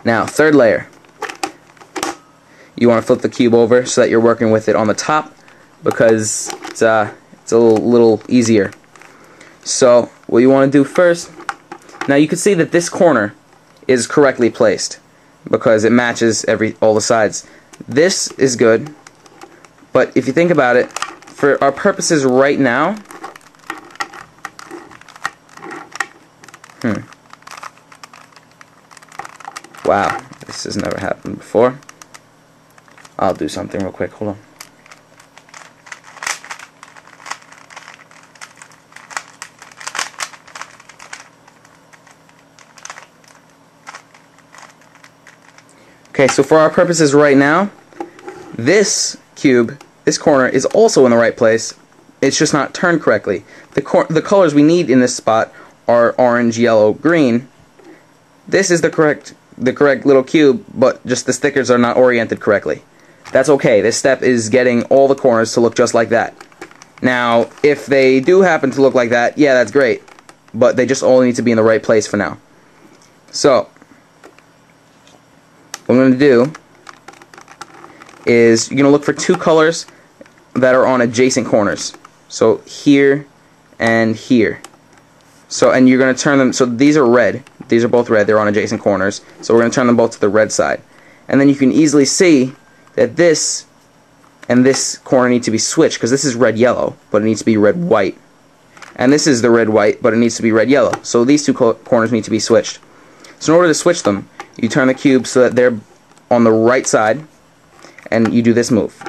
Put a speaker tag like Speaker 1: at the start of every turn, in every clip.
Speaker 1: Now, third layer. You want to flip the cube over so that you're working with it on the top because it's a little easier. So what you want to do first, now you can see that this corner is correctly placed because it matches all the sides. This is good, but if you think about it, for our purposes right now, wow, this has never happened before. I'll do something real quick, hold on. Okay, so for our purposes right now, this cube, this corner, is also in the right place. It's just not turned correctly. The colors we need in this spot are orange, yellow, green. This is the correct little cube, but just the stickers are not oriented correctly. That's okay. This step is getting all the corners to look just like that. Now, if they do happen to look like that, yeah, that's great. But they just all need to be in the right place for now. So, what I'm going to do is you're going to look for two colors that are on adjacent corners. So here and here. So, and you're going to turn them, so these are red. These are both red. They're on adjacent corners. So we're going to turn them both to the red side. And then you can easily see that this and this corner need to be switched because this is red-yellow, but it needs to be red-white. And this is the red-white, but it needs to be red-yellow. So these two corners need to be switched. So in order to switch them, you turn the cube so that they're on the right side, and you do this move.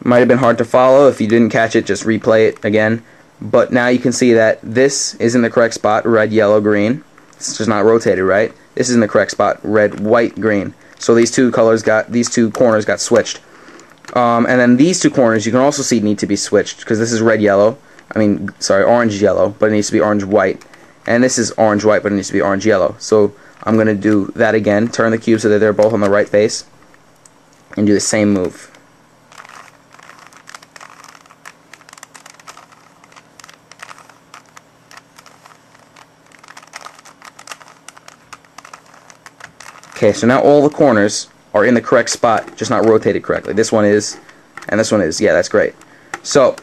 Speaker 1: Might have been hard to follow. If you didn't catch it, just replay it again. But now you can see that this is in the correct spot, red, yellow, green. It's just not rotated right. This is in the correct spot, red, white, green. So these two corners got switched. And then these two corners you can also see need to be switched because this is red, yellow. Orange, yellow, but it needs to be orange, white. And this is orange, white, but it needs to be orange, yellow. So I'm going to do that again. Turn the cube so that they're both on the right face, and do the same move. Okay, so now all the corners are in the correct spot, just not rotated correctly. This one is, and this one is. Yeah, that's great. So,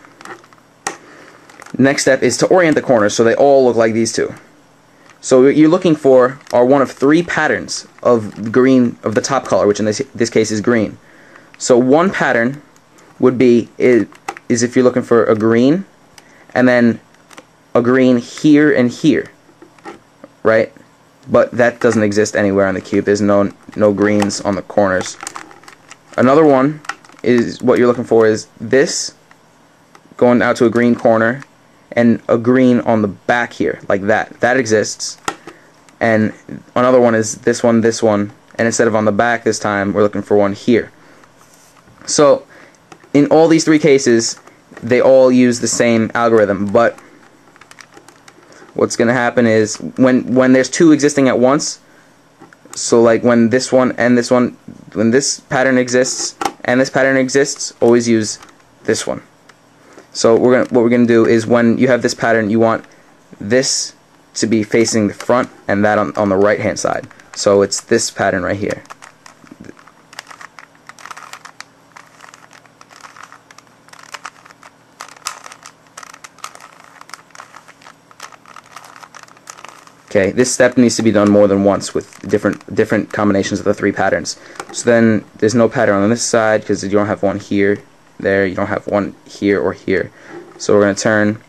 Speaker 1: next step is to orient the corners so they all look like these two. So what you're looking for are one of three patterns of green, of the top color, which in this case is green. So one pattern would be, is if you're looking for a green, and then a green here and here, right? But that doesn't exist anywhere on the cube. There's no greens on the corners. Another one is, what you're looking for is this going out to a green corner and a green on the back here, like that. That exists. And another one is this one, and instead of on the back this time, we're looking for one here. So in all these three cases, they all use the same algorithm, but what's going to happen is when there's two existing at once, so like when this one and this one, when this pattern exists and this pattern exists, always use this one. So what we're going to do is when you have this pattern, you want this to be facing the front and that on the right hand side. So it's this pattern right here. Okay, this step needs to be done more than once with different combinations of the three patterns. So then there's no pattern on this side because you don't have one here, there, you don't have one here or here. So we're going to turn,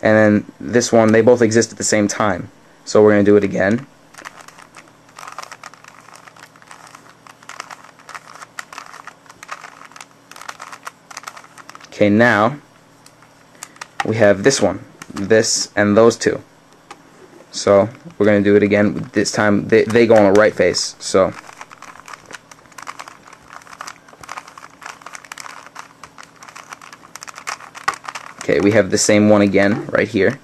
Speaker 1: and then this one, they both exist at the same time. So we're going to do it again. Okay, now we have this one, this, and those two. So we're going to do it again. This time they go on the right face. So okay, we have the same one again right here.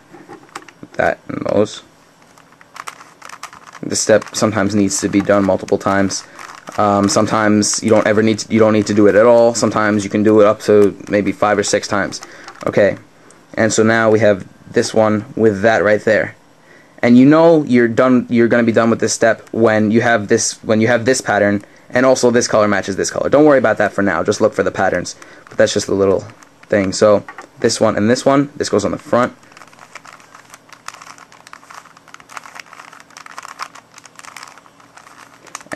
Speaker 1: That and those. This step sometimes needs to be done multiple times. Sometimes you don't need to do it at all. Sometimes you can do it up to maybe 5 or 6 times. Okay, and so now we have this one with that right there. And you know you're done. You're going to be done with this step when you have this pattern, and also this color matches this color. Don't worry about that for now. Just look for the patterns. But that's just a little thing. So this one and this one. This goes on the front.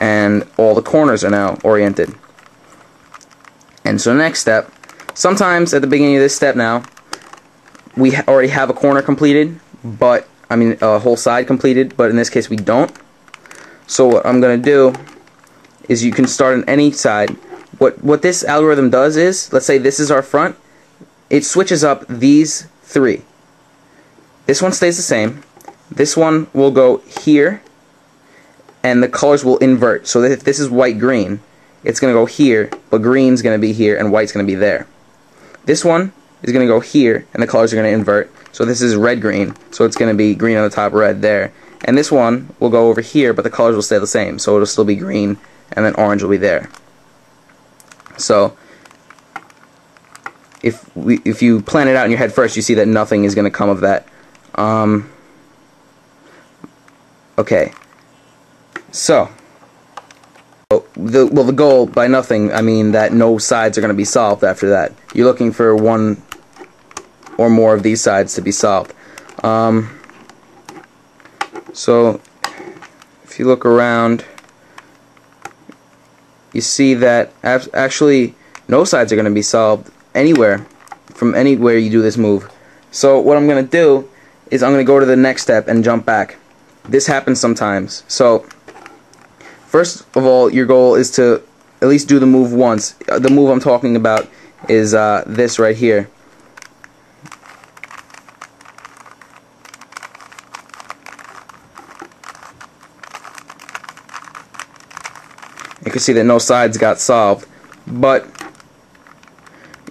Speaker 1: And all the corners are now oriented. And so next step, sometimes at the beginning of this step now, we already have a corner completed, but I mean a whole side completed, but in this case we don't. So what I'm going to do is you can start on any side. What this algorithm does is, let's say this is our front, it switches up these 3. This one stays the same, this one will go here, and the colors will invert. So that if this is white green, it's going to go here, but green's going to be here and white's going to be there. This one is going to go here and the colors are going to invert. So this is red green, so it's going to be green on the top, red there. And this one will go over here, but the colors will stay the same, so it'll still be green and then orange will be there. So if you plan it out in your head first, you see that nothing is going to come of that. Okay. So, the goal by nothing, I mean that no sides are going to be solved after that. You're looking for one or more of these sides to be solved. So, if you look around, you see that actually no sides are going to be solved anywhere, from anywhere you do this move. So, what I'm going to do is I'm going to go to the next step and jump back. This happens sometimes. So, first of all, your goal is to at least do the move once. The move I'm talking about is this right here. You can see that no sides got solved. But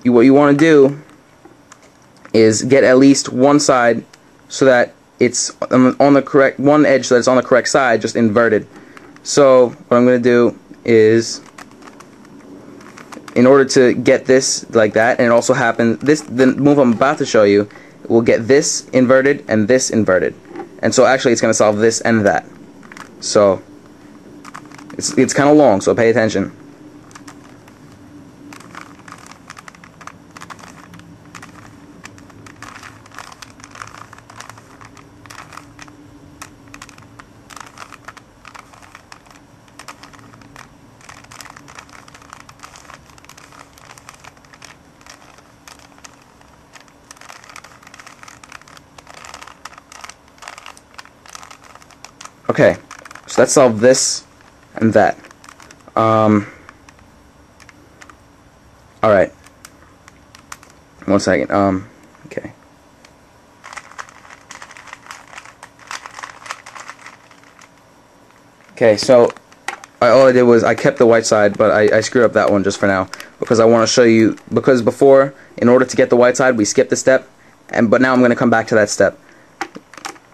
Speaker 1: what you want to do is get at least one side so that it's on the correct one edge, so that it's on the correct side, just inverted. So what I'm going to do is, in order to get this like that, and it also happens, the move I'm about to show you will get this inverted and this inverted, and so actually it's going to solve this and that. So it's kind of long, so pay attention. Okay, so let's solve this and that. Alright. 1 second. Okay. Okay, so all I did was I kept the white side, but I screwed up that one just for now because I want to show you, because before, in order to get the white side, we skipped a step, but now I'm going to come back to that step.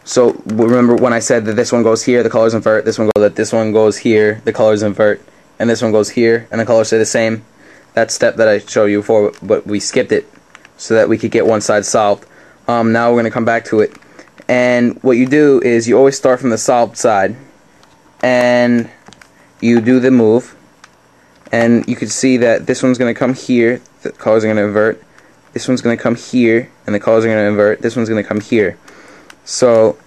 Speaker 1: So remember when I said that this one goes here, the colors invert, this one goes here, the colors invert, and this one goes here, and the colors stay the same. That step that I showed you before, but we skipped it so that we could get one side solved. Now we're going to come back to it. And what you do is you always start from the solved side, and you do the move, and you can see that this one's going to come here, the colors are going to invert, this one's going to come here, and the colors are going to invert, this one's going to come here. So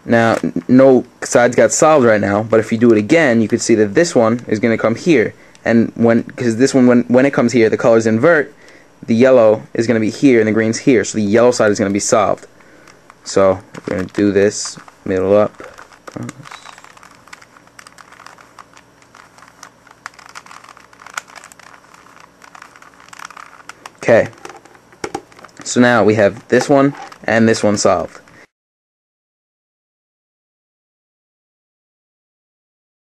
Speaker 1: now no sides got solved right now, but if you do it again, you could see that this one is going to come here, and because this one, when it comes here, the colors invert, the yellow is going to be here and the green's here, so the yellow side is going to be solved. So we're going to do this middle up. Okay, so now we have this one and this one solved.